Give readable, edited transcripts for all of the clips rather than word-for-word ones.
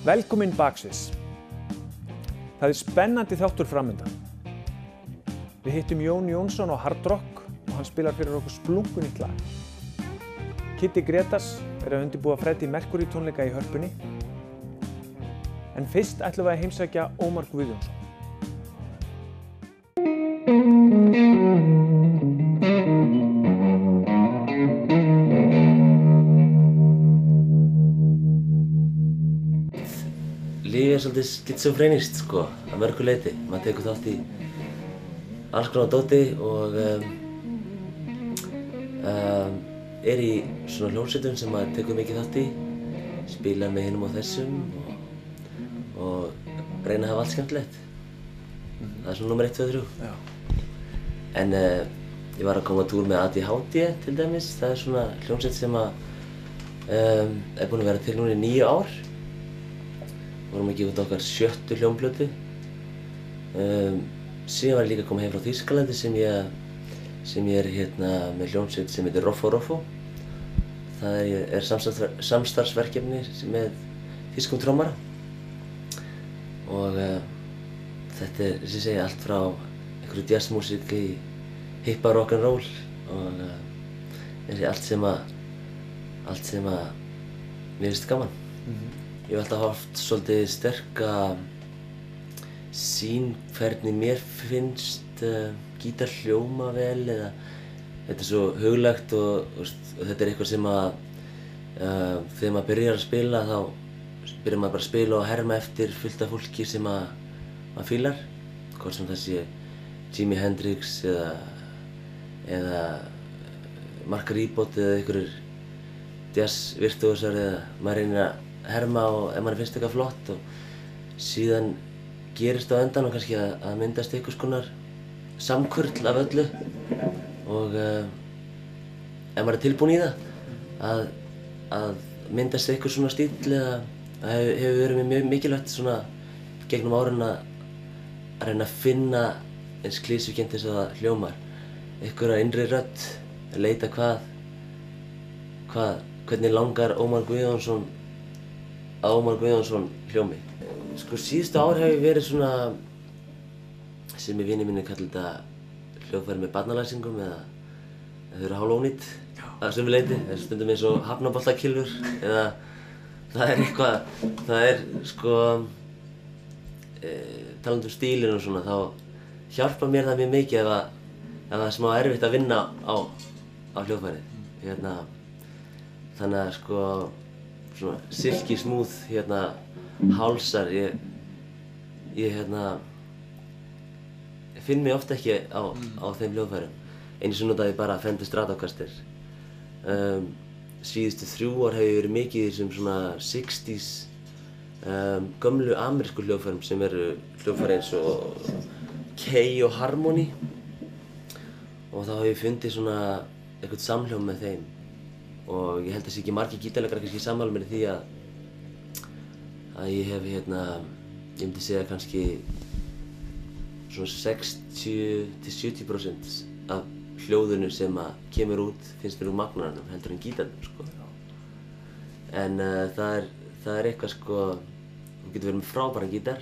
Velkomin Baksviðs. Það spennandi þáttur framundan. Við hittum Jón Jónsson á Hard Rock og hann spilar fyrir okkur splunkunýtt lag. Kitty Gretas að undirbúa Freddie Mercury tónleika í Hörpunni. En fyrst ætlum við að heimsækja Ómar Guðjónsson. Lífið svolítið skizofrenist sko, að mörgu leyti. Maður tekur þátt í alls konar dóti og er í svona hljómsveitum sem maður tekur mikið þátt í, spila með hinum og þessum og reyna að hafa allt skemmtilegt. Það er svona númer 1, 2, 3. Já. En ég var að koma á túr með ADHD til dæmis. Það er svona hljómsveit sem er búin að vera til núna í 9 ár. Vorum að gefa út okkar 7. hljómplötu. Síðan var ég líka að koma heim frá Þýskalandi sem ég er með hljómsveit sem heitir Roffo Roffo. Það er samstarfsverkefni með þýskum trommara. Og þetta er, sem ég segi, allt frá einhverju jazzmúsík í hippa rock'n'roll og allt sem að mér finnst gaman. Ég hef alltaf haft svolítið sterka sýn hvernig mér finnst gítar hljóma vel eða þetta er svo huglægt og þetta er eitthvað sem að þegar maður byrjar að spila þá byrjar maður bara að spila og herma eftir fullt af fólki sem maður fílar. Hvort sem það sé Jimi Hendrix eða Mark Ribot eða einhverjir jazzvirtuósar eða maður reynir að herma og ef manni finnst eitthvað flott og síðan gerist á endanum kannski að myndast einhvers konar samkurl af öllu og ef maður er tilbúinn í það að myndast einhver svona stíll eða það hefur verið mjög mikilvægt svona gegnum árin að reyna að finna eins klísukennt eins og það hljómar einhverja innri rödd að leita hvernig langar Ómar Guðjónsson hljómi. Sko síðustu ár hef ég verið svona sem vinir mínir kalla þetta hljóðfæri með barnalæsingum eða þau eru hálfónýtt að sumu leyti. Það er stundum eins og hafnaboltakylfur eða það er eitthvað, það er sko talandi stílinn og svona þá hjálpar mér það mjög mikið ef það er smá erfitt að vinna á hljóðfærið. Þannig að sko svona silky smooth hálsar, ég finn mig ofta ekki á þeim hljóðfærum. Einu sinni notaði ég bara Fender Stratocaster. Síðustu 3 ár hef ég verið mikið í þessum svona 60s gömlu amerísku hljóðfærum sem eru hljóðfæri eins og Kay og Harmony og þá hef ég fundið svona eitthvað samhljóm með þeim. Og ég held að það sé ekki margir gítarleikarar kannski sammála mér í því að ég hef ég myndi segja kannski svona 60–70% af hljóðinu sem kemur út finnst mér úr magnarnum heldur en gítarnum sko. En það er eitthvað sko, þú getur verið með frábæran gítar,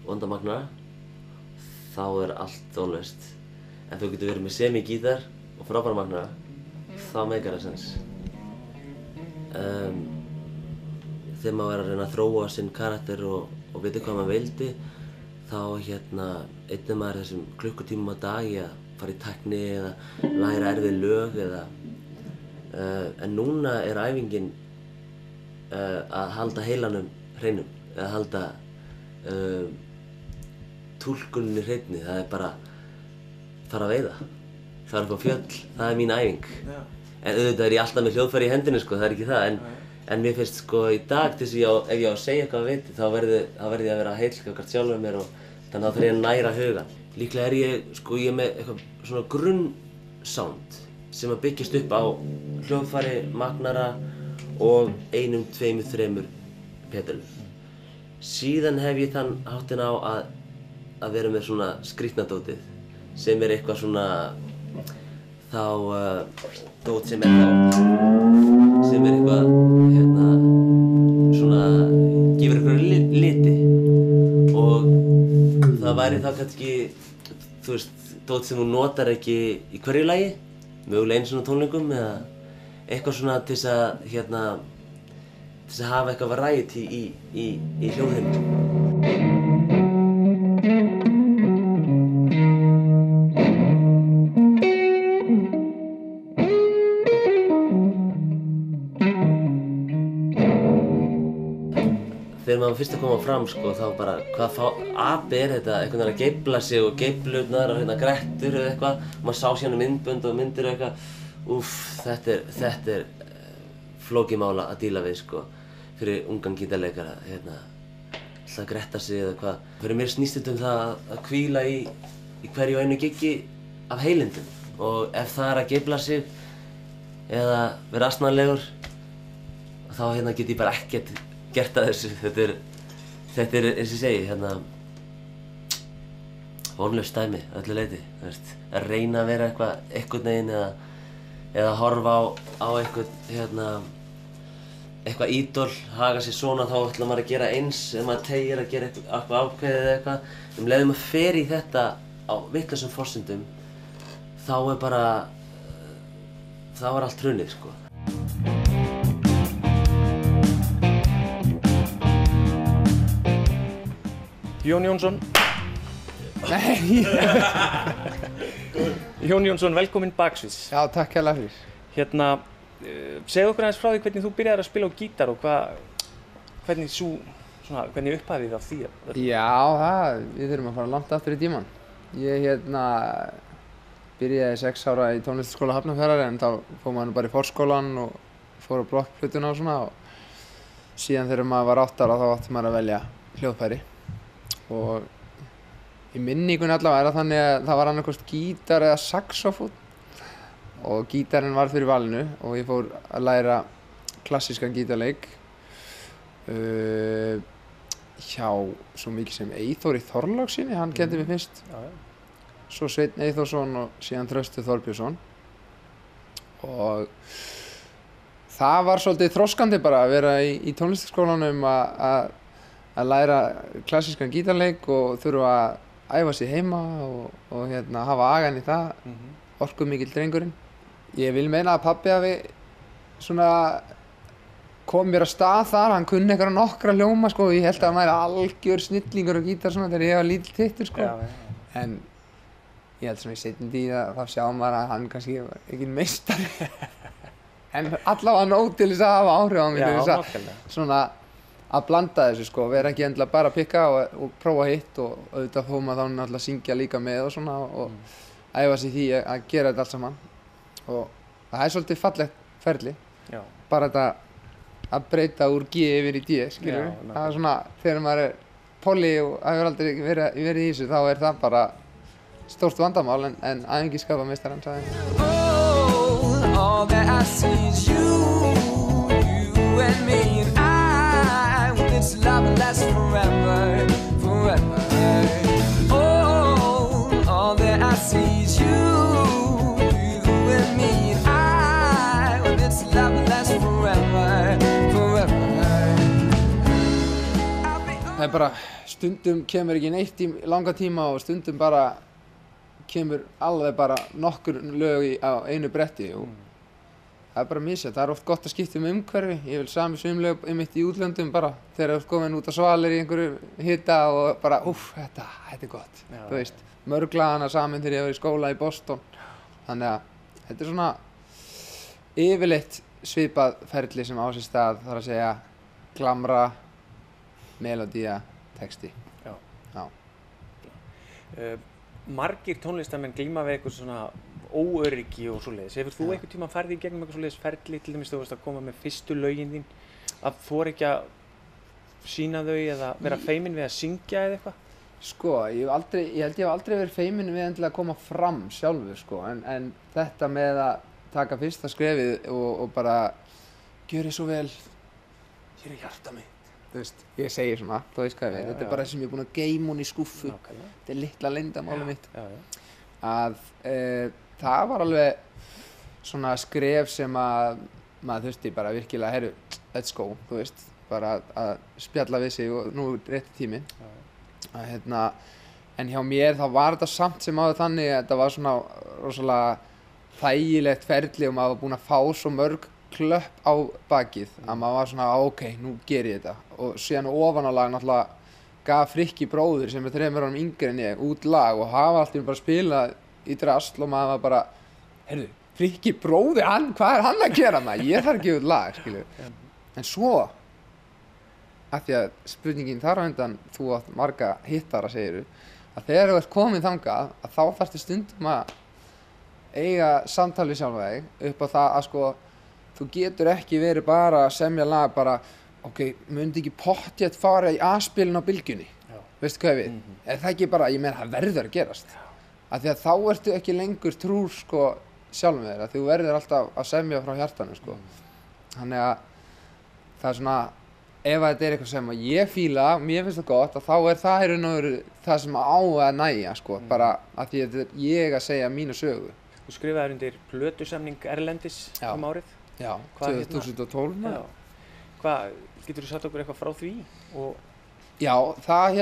vonda magnara, þá er allt tónlist. En þú getur verið með semi-gítar og frábæran magnara, þá meikar það sens. Þegar maður er að reyna að þróa sinn karakter og vita hvað maður vildi, þá eyddi maður þessum klukkutímum á dag í að fara í tækni eða læra erfið lög en núna er æfingin að halda heilanum hreinum, eða halda túlkuninni hreinni, það bara fara að veiða, fara upp á fjöll, það mín æfing. En auðvitað ég alltaf með hljóðfæri í hendinni sko, það ekki það, en mér finnst sko í dag til þess að ef ég á að segja eitthvað viti, þá verði ég að vera heill gagnvart sjálfum mér og þannig að það þarf ég að næra hugann. Líklega ég er með eitthvað svona grunnsound sem að byggjast upp á hljóðfæri, magnara og 1, 2, 3 pedalum. Síðan hef ég þann háttinn á að vera með svona skrítnadótið sem er eitthvað svona dót sem er eitthvað svona gefur eitthvað liti og það væri þá kannski þú veist, dót sem þú notar ekki í hverju lagi, mögulega einu svona tónleikum eða eitthvað svona til þess að hafa eitthvað variety í hljóðheimum. Þegar maður fyrst að koma fram sko, þá bara hvað api er þetta, einhvern veginn að geifla sig og geiflurnar og grettur eða eitthvað, maður sá síðan myndbönd og myndir og eitthvað, þetta er flókið mála að díla við sko, fyrir ungan gítarleikara, alltaf að gretta sig eða hvað. Fyrir mér snýst þetta það að hvíla í hverju og einu giggi af heilindum og ef það er að geifla sig eða vera asnalegur, þá get ég bara ekkert gert að þessu. Þetta er eins og ég segi, vonlaust dæmi að öllu leyti, að reyna að vera einhvern veginn eða horfa á eitthvað ídol, haga sér svona, þá ætlar maður að gera eins ef maður teygir að gera eitthvað ákveðið eða eitthvað. Leið maður fer í þetta á vitlausum forsendum, þá er allt hrunið sko. Jón Jónsson. Nei. Jón Jónsson, velkominn Baksviðs. Já, takk hérlega fyrir. Segðu okkur aðeins frá því hvernig þú byrjaðir að spila á gítar og hvernig upphafið af því? Já, við þurfum að fara langt aftur í tímann. Ég byrjaði 6 ára í tónlistarskóla Hafnarfjarðar en þá fór maður bara í forskólann og fór á blokkflötuna og svona og síðan þegar maður var 8 ára þá átti maður að velja hljóðfæri og í minningunni allavega er það þannig að það var annarkost gítar eða saxófón og gítarinn var fyrir valinu og ég fór að læra klassískan gítarleik hjá svo mikið sem Eyþóri Þorlákssyni, hann kenndi mér fyrst. Svo Sveinn Eyþórsson og síðan Þröstur Þorbjörnsson og það var svolítið þroskandi bara að vera í tónlistarskólanum að læra klassískan gítarleik og þurfa að æfa sig heima og hafa agan í það, orkumikill drengurinn. Ég vil meina að pabbi hafi svona kom mér af stað þar, hann kunni einhverja nokkra hljóma sko og ég held að hann væri algjör snillingur á gítar svona þegar ég var lítill tittur sko. En ég held svona í seinni tíð að þá sjá maður að hann kannski var ekki meistari. En allavega nóg til þess að hafa áhrif á mig til þess að svona að blanda þessu sko, vera ekki endilega bara að pikka og prófa hitt og auðvitað þó maður þá náttúrulega syngja líka með og svona og æfa sig því að gera þetta allt saman. Og það er svolítið fallegt ferli, bara þetta að breyta úr G yfir í D, skilur við. Það er svona, þegar maður er polli og hefur aldrei verið í þessu, þá er það bara stórt vandamál en æfingi skapar meistarann, sagði hann. Oh, all that I see is you and me and I, with this love that lasts forever, forever. Oh, all that I see is you and me and I, with this love that lasts forever, forever. Það er bara, stundum kemur ekki neitt í langa tíma og stundum bara kemur alveg bara nokkur lög á einu bretti og það er bara misjafnt. Það er oft gott að skipta umhverfi. Ég vil sami svimlög einmitt í útlöndum bara þegar þú ert komin út á svalir í einhverju hita og bara þetta er gott. Þú veist, mörglagana saman þegar ég var í skóla í Boston. Þannig að þetta er svona yfirleitt svipað ferli sem á sér stað, þar að segja glamra, melodía, texti. Margir tónlistamenn glíma við eitthvað svona óöryggi og svoleiðis. Hefur þú einhvern tímann farið í gegnum eitthvað svoleiðis ferli, til dæmis þú varst að koma með fyrstu lögin þín, að þora ekki að sýna þau eða vera feiminn við að syngja eða eitthvað? Sko, ég held ég hef aldrei verið feiminn við endilega að koma fram sjálfur, sko, en þetta með að taka fyrsta skrefið og bara gjörið svo vel, hér hjarta mitt. Þú veist, ég segir svona, þú veist hvað ég veit, þetta bara sem ég er búinn að geyma hún í skúffu, þetta litla leyndarmálið mitt. Að það var alveg svona skref sem að maður þurfti bara virkilega, heyrðu, let's go, þú veist, bara að spjalla við sig og nú rétti tíminn. En hjá mér þá var þetta samt sem áður þannig að þetta var svona rosalega þægilegt ferli og maður var búinn að fá svo mörg klöpp á bakið að maður var svona ok, nú ger ég þetta og síðan ofanálag náttúrulega gaf Frikki bróðir sem er 3 árum yngri en ég út lag og hafa alltaf bara spilað í drasl og maður var bara heyrðu, Frikki bróðir, hvað er hann að gera maður? Ég þarf ekki út lag, skilju. En svo af því að spurningin þar á undan þú átt marga hittara segiru að þegar þú ert komin þangað að þá þarftu stundum að eiga samtal við sjálfa þig upp á það að sko þú getur ekki verið bara að semja lag bara ok, myndi ekki pottþétt fara í A-spilin á bylgjunni veistu hvað ég við? Er það ekki bara, ég meina það verður að gerast af því að þá ertu ekki lengur trúr sko sjálfum þér að þú verður alltaf að semja frá hjartanu sko þannig að það er svona ef þetta er eitthvað sem ég fíla, mér finnst það gott að þá er það í raun og veru það sem á að nægja sko bara að því að þetta er ég að segja mína sögu. Þú skrifaðir undir plötusamning erlendis árið? Já, 2012. Já. Hvað, getur þú sagt okkur eitthvað frá því? Já, það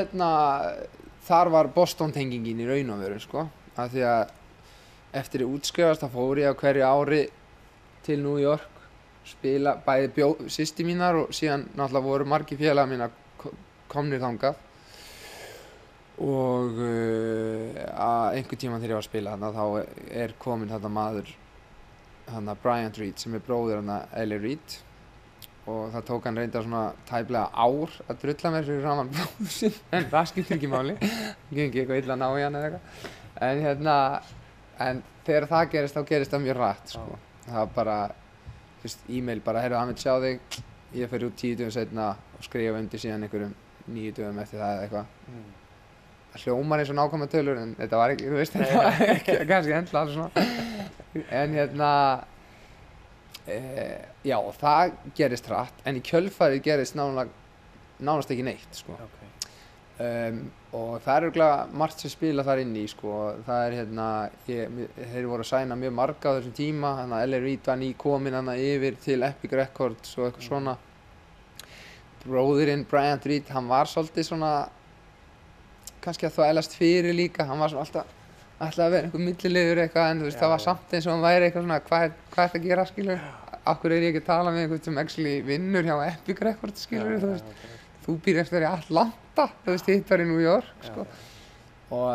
þar var Boston tengingin í raun og veru sko að því að eftir ég útskrifast þá fór ég á hverju ári til New York spila bæði systir mínar og síðan náttúrulega voru margir félagar mínar komnir þangað og einhvern tímann þegar ég var að spila þarna þá er kominn þarna maður Bryant Reed sem er bróðir L.A. Reid og það tók hann reyndar svona tæplega ár að drulla mér fyrir framan bróður sinn en það skiptir ekki máli gengi eitthvað illa að ná í hann eða eitthvað en þegar það gerist þá gerist það mjög rætt sko það var bara e-mail bara, heyrðu, hann vil sjá þig, ég fer út 10 dögum seinna og skrifa undir síðan einhverjum 9 dögum eftir það eða eitthvað. Það hljómar eins og nákvæmar tölur en þetta var ekki, þú veist, þetta var ekki kannski endla alls svona. En já, það gerist hratt, en í kjölfarið gerist nánast ekki neitt, sko. Og það er örugglega margt sem spila þar inn í sko, það er þeir voru að sæna mjög marga á þessum tíma, L.A. Reid var nýkominn yfir til Epic Records og eitthvað svona. Bróðirinn Bryant Reed, hann var svolítið svona, kannski að þvælast fyrir líka, hann var svona alltaf ætlaði að vera einhver milliliður eitthvað en þú veist það var samt eins og hann væri eitthvað svona, hvað er þetta að gera skilur? Af hverju er ég ekki að tala með einhvern sem actually vinnur hjá Epic Records skilur, þú veist? Þú býr eftir í Atlanta, þú veist, hitt var í New York, sko. Og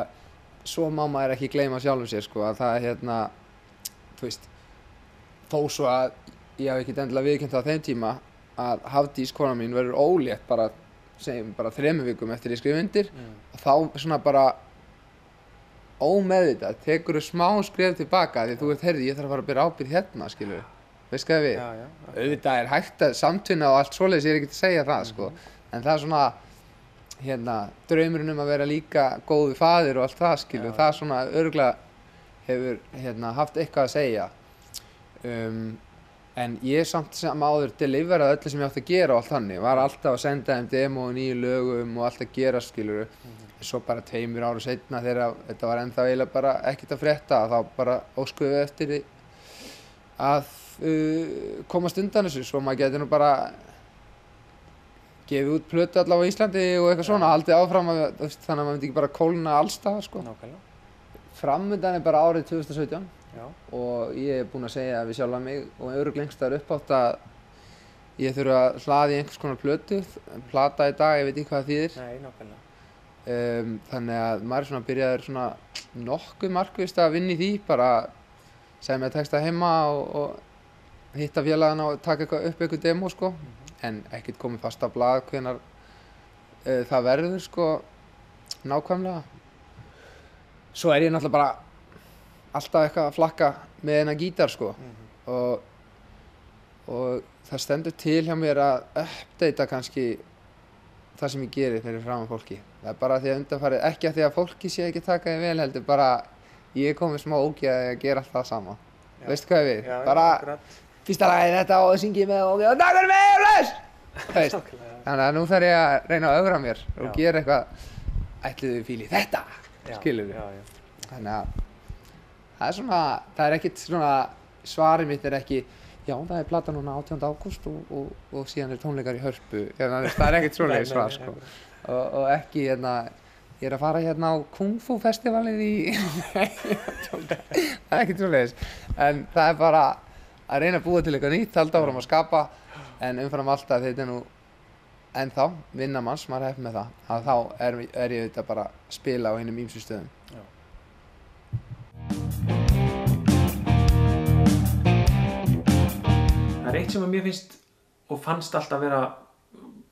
svo má maður ekki gleyma sjálfum sér, sko, að það þú veist, þó svo að ég hafi ekkert endilega viðurkennt á þeim tíma að Hafdís, kona mín, verður ólétt bara, segjum, bara 3 vikum eftir ég skrifa undir og þá svona bara ómeðvitað, tekurðu smá skref tilbaka því þú veist, heyrðu, ég þarf að fara að bera ábyrgð hérna, skilur. Veist hvað við? Auðvitað er hægt að samtvinna og allt svoleiðis, ég er ekki að segja það, sko. En það er svona, draumurinn að vera líka góður faðir og allt það, skilur, það svona örugglega hefur haft eitthvað að segja. En ég samt sem áður deliveraði öllu sem ég átti að gera og allt þannig, var alltaf að senda þeim demo og nýju lögum og allt að gera, skilur. Svo bara 2 árum seinna þegar þetta var ennþá eiginlega bara ekkert að frétta, þá bara óskuðu við eftir að komast undan þessu, svo maður geti nú bara gefið út plötu allavega á Íslandi og eitthvað svona, haldið áfram þannig að maður myndi ekki bara kólna allstaðar sko. Nákvæmlega. Framundan er bara árið 2017 og ég er búinn að segja við sjálfa mig og örugglega einhvers staðar uppátt að ég þurfa að hlaða í einhvers konar plötu, plata í dag, ég veit ekki hvað það þýðir. Nei, nákvæmlega. Þannig að maður er svona byrjaður svona nokkuð markvisst að vinna í því, bara semja texta heima og hitta félagana og taka upp eitthvað demo sko. En ekkert komið fast á blað hvenær það verður sko nákvæmlega. svo ég náttúrulega bara alltaf eitthvað að flakka með þennan gítar sko og það stendur til hjá mér að uppdata kannski það sem ég geri fyrir framan fólki. Það er bara því að undanfarið, ekki að því að fólki sé ekki taka því vel heldur, bara ég er komið smá ógeð að gera allt það sama. Veistu hvað ég við? Já, bara fyrsta lagið þetta og syngi með ógeð og takk fyrir mig og bless! Þannig að nú þarf ég að reyna að ögra mér og gera eitthvað ætluðu fíli þetta, skilur við. Þannig að það er svona, það er ekkert svona, svarið mitt er ekki já, það er plata núna 18. ágúst og síðan tónleikar í Hörpu. Það er ekkert svoleiðis svar sko. Og ekki ég er að fara á Kung Fu festivalið í það er ekkert svoleiðis. En það er bara að reyna að búa til eitthvað nýtt, halda áfram að skapa, en umfram alltaf þetta er nú ennþá vinnamanns, maður hefði með það, að þá er ég auðvitað bara að spila á hinum ýmsu stöðum. Það er eitt sem mér finnst og fannst alltaf vera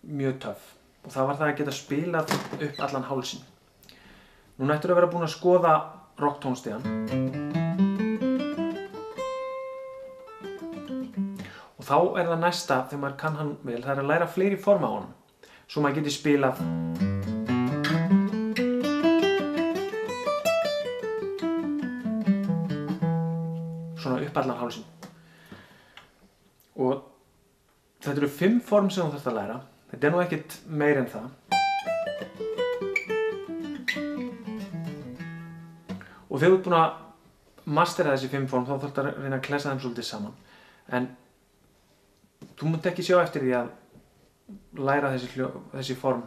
mjög töff og það var það að geta spilað upp allan hálsinn. Núna ættirðu að vera búin að skoða rocktónstíðan og þá er það næsta, þegar maður kann hann vel, það er að læra fleiri forma á honum svo maður geti spilað svona upp allan hálsinn. Og þetta eru 5 form sem þú þarft að læra. Þetta er nú ekkert meir en það. Og þegar þú ert búin að mastera þessi 5 form þá þarft að reyna að klessa þeim svolítið saman. En þú munt ekki sjá eftir því að læra þessi form.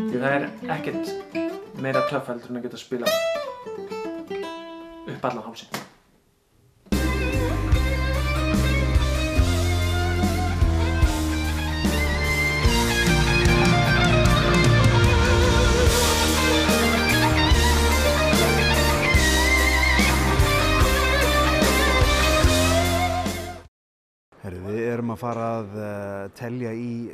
Því það er ekkert meira töff heldur en að geta spila upp allan hálsinn. Við erum að fara að telja í,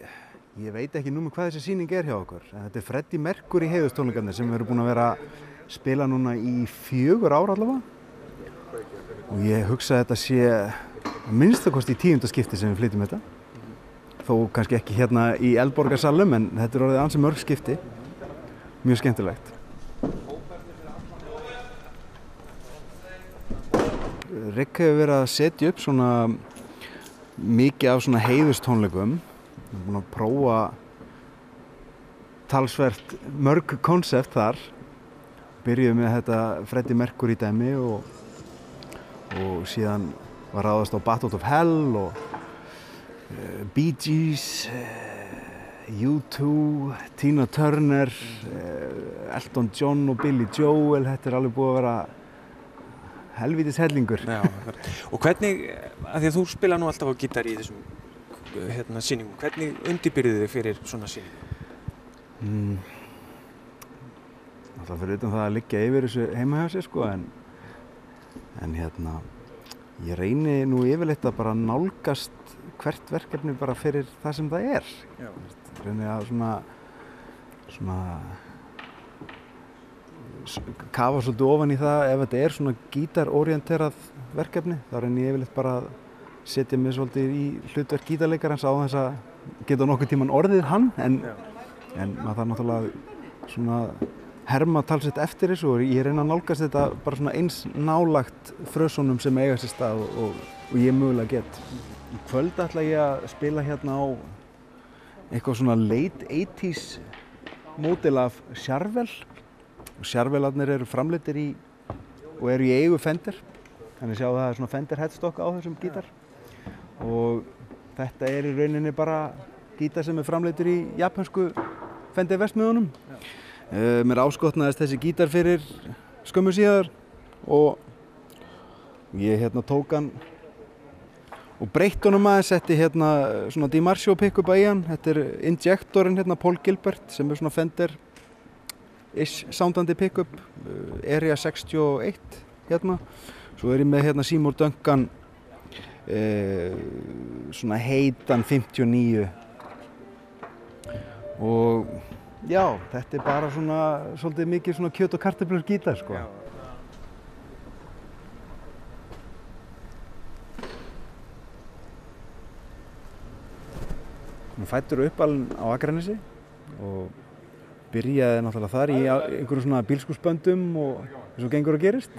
ég veit ekki númer hvað þessi sýning er hjá okkur, en þetta er Freddie Mercury heiðurstónleikarnir sem við erum búin að vera að spila núna í 4 ár allavega og ég hugsa að þetta sé að minnstakosti í 10. skipti sem við flytjum þetta, þó kannski ekki hérna í Eldborgarsalnum en þetta er orðið ansi mörg skipti, mjög skemmtilegt. Rick hefur verið að setja upp svona mikið af svona heiðustónleikum. Við erum búin að prófa talsvert mörg konsept þar. Byrjuðum með þetta Freddie Mercury dæmi og síðan var ráðast á Battle of Hell og Bee Gees, U2, Tina Turner, Elton John og Billy Joel. Þetta er alveg búið að vera helvítis hellingur. Já, og hvernig, af því að þú spila nú alltaf á gítar í þessum sýningum, hvernig undirbyrðið þið fyrir svona sýningum? Alltaf fyrir utan það að liggja yfir þessu heima hjá sér sko, en ég reyni nú yfirleitt að bara nálgast hvert verkefni bara fyrir það sem það er. Já. Reyni að svona kafa svolítið ofan í það ef þetta er svona gítarorienterað verkefni, þá reyni ég yfirleitt bara að setja mig svolítið í hlutverk gítarleikarans á þess að geta nokkuð tíman orðið hann, en maður þarf náttúrulega svona herma talsett eftir þessu og ég reyna að nálgast þetta bara svona eins nálagt frösunum sem eiga sér stað og ég mögulega get. Í kvöld ætla ég að spila hérna á eitthvað svona late 80s módel af Charvel. Charvelarnir eru framleiddir í og eru í eigu Fender, þannig að sjá það er svona Fender headstock á þessum gítar og þetta er í rauninni bara gítar sem er framleiddur í japansku Fender verksmiðjunum. Mér áskotnaðist þessi gítar fyrir skömmu síðar og ég tók hann og breytti honum aðeins, setti svona DiMarzio pickup í hann. Þetta er injektorinn Paul Gilbert sem er svona Fender-ish soundandi pickup, Area 61 Svo er ég með Seymour Duncan svona heitan 59 og Já, þetta bara svona, svolítið mikið svona kjöt og kartöflur gítar, sko. Já. Hún fæddur uppalinn á Akranesi og byrjaði náttúrulega þar í einhverjum svona bílskúrsböndum og eins og gengur og gerist.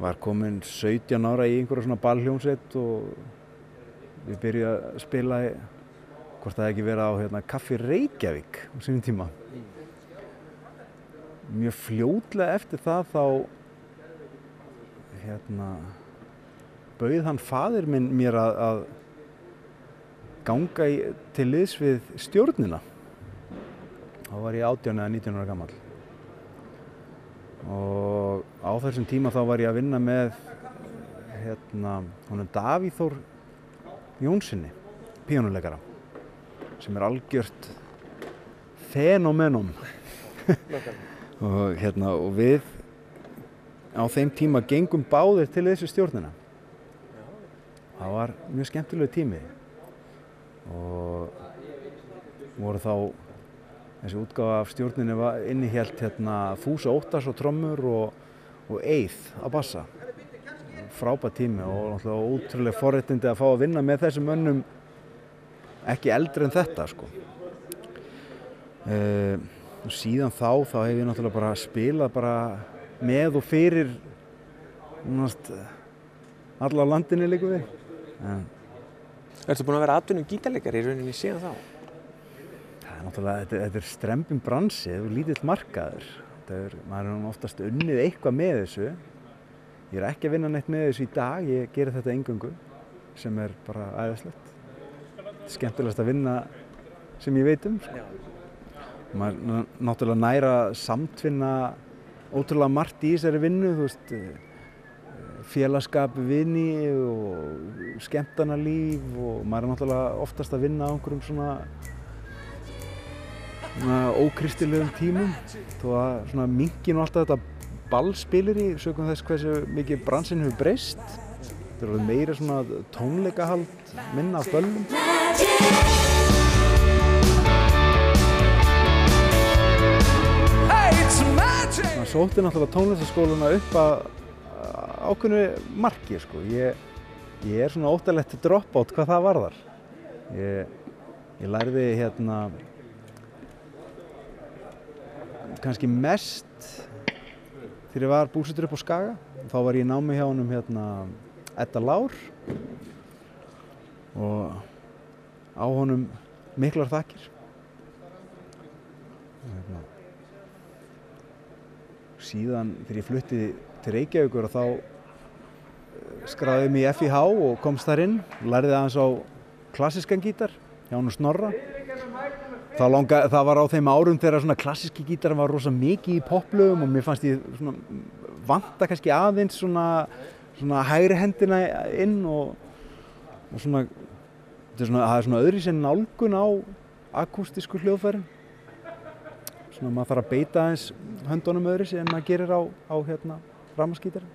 Var komin 17 ára í einhverja svona ballhljómsveit og við byrjuðum að spila hvort það ekki verið á Kaffi Reykjavík á sínum tíma. Mjög fljótlega eftir það þá bauð hann faðir minn mér að ganga til liðs við stjórnina. Þá var ég 18 eða 19 ára gamall. Og á þessum tíma þá var ég að vinna með honum Davíð Þór Jónssoni, píanóleikara, sem algjört fenómenum. og við á þeim tíma gengum báðir til þessu stjórnina. Það var mjög skemmtilegu tími og voru þá þessi útgáfa af stjórninni innihélt Fúsa Óttars og trommur og Eið á bassa. Frábær tími og náttúrulega ótrúlega forréttindi að fá að vinna með þessum mönnum ekki eldri en þetta, sko. Og síðan þá hef ég náttúrulega bara spilað bara með og fyrir alla á landinu líka við. Ertu búinn að vera atvinnum gítarleikari í rauninni síðan þá? Það náttúrulega, þetta strembinn bransi og lítill markaður. Maður er oftast unnið eitthvað með þessu. Ég er ekki að vinna neitt með þessu í dag, ég geri þetta eingöngu, sem er bara æðislegt. Skemmtilegast að vinna sem ég veit um, sko. Maður náttúrulega næra samtvinna ótrúlega margt í þessari vinnu, þú veist, félagskap, vini og skemmtanalíf og maður er náttúrulega oftast að vinna á einhverjum svona ókristilegum tímum, þó að svona minnki nú alltaf þetta ballspilir í sögum þess hversu mikið bransinn hefur breyst. Þetta er meira svona tónleikahald, minna af böllum. Það sótti náttúrulega tónlistaskólana upp að ákveðnu marki, sko. Ég er svona óttalegt dropout hvað það varðar. Ég lærði kannski mest þegar ég var búsettur upp á Skaga. Þá var ég í námi hjá honum Edda Lár og á honum miklar þakkir. Síðan þegar ég flutti til Reykjavíkur og þá skráði ég mig í FIH og komst þar inn, lærði aðeins á klassískan gítar hjá honum Snorra. Það var á þeim árum þegar svona klassíski gítar var rosa mikið í poplögum og mér fannst ég svona vanta kannski aðeins svona hægri hendina inn og svona það er svona öðruvísi nálgun á akústísku hljóðfærin. Svona maður þarf að beita aðeins höndunum öðruvísi en maður gerir á rafmagnsgítar.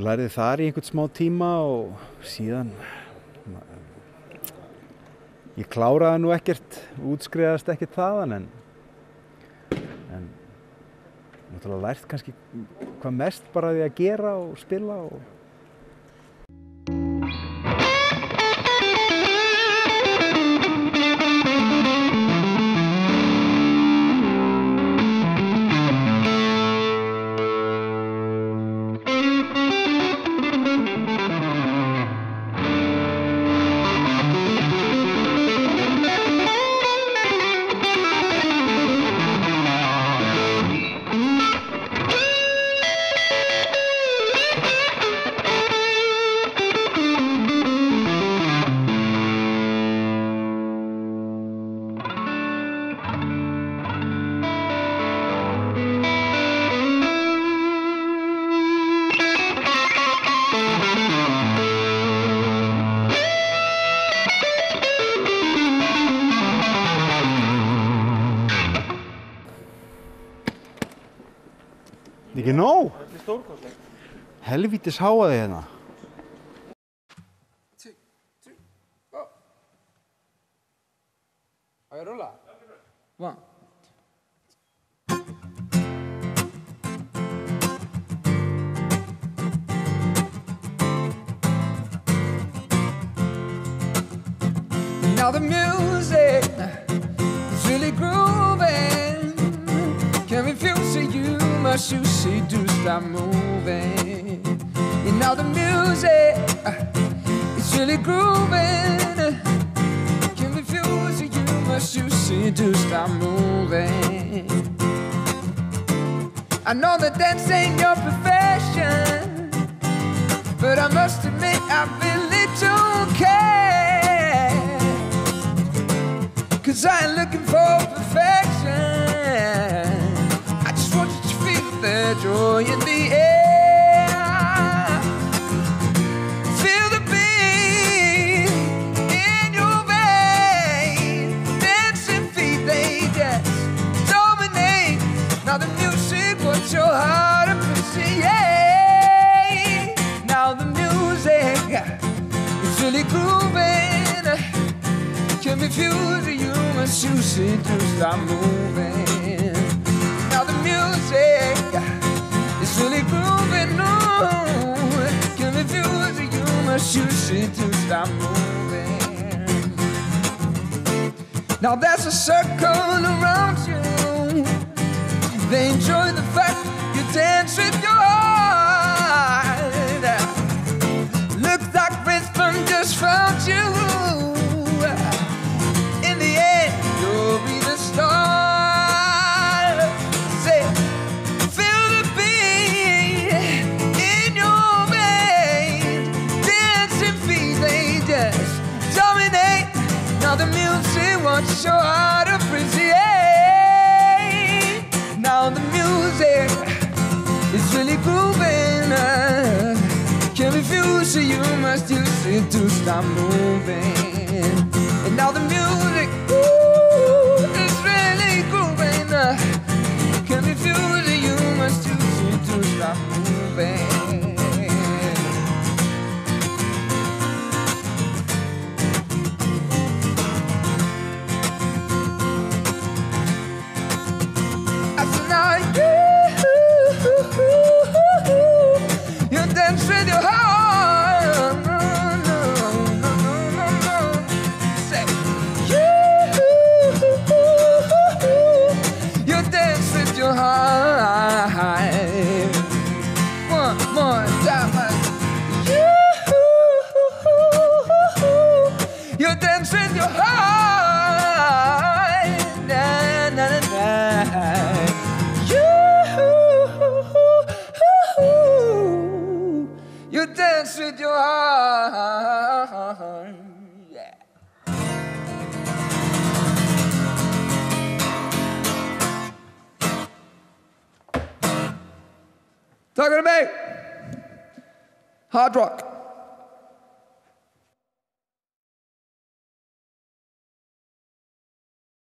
Lærði þar í einhvern smá tíma og síðan ég kláraði nú ekkert, útskrifaðist ekkert þaðan en náttúrulega lært kannski hvað mest bara því að gera og spila og ekki nóg. Þetta er stórkostlegt. Helvítis háaði hérna. Á ég að rúlla? One. Now the music is really grooving. Can refuse to you, must you see, do stop moving. And now the music is really grooving. Can refuse to you, must you see, do stop moving. I know that dance ain't your profession, but I must admit I really don't care. 'Cause I ain't looking for perfection. I just want you to feel the joy in the air. Feel the beat in your veins. Dancing feet, they just dominate. Now the music, what your heart appreciate. Now the music is really grooving. Can refuse you, must you see, to stop moving. Now the music is really grooving. No, can refuse you, must you see, to stop moving. Now there's a circle around you. They enjoy the fact you dance with your heart. Looks like rhythm just found you. You'll be the star. Say, feel the beat in your veins. Dancing feet, they just dominate. Now the music, wants your heart appreciate. Now the music is really grooving. Can't refuse to you, must use it to stop moving. And now the music, it's really grooving. Can refuse it, you must use it to stop moving. I said now you dance with your heart. One more time. You dance with your heart. Na, na, na, na. You dance with your heart. Yeah. Talking to me. Hard rock.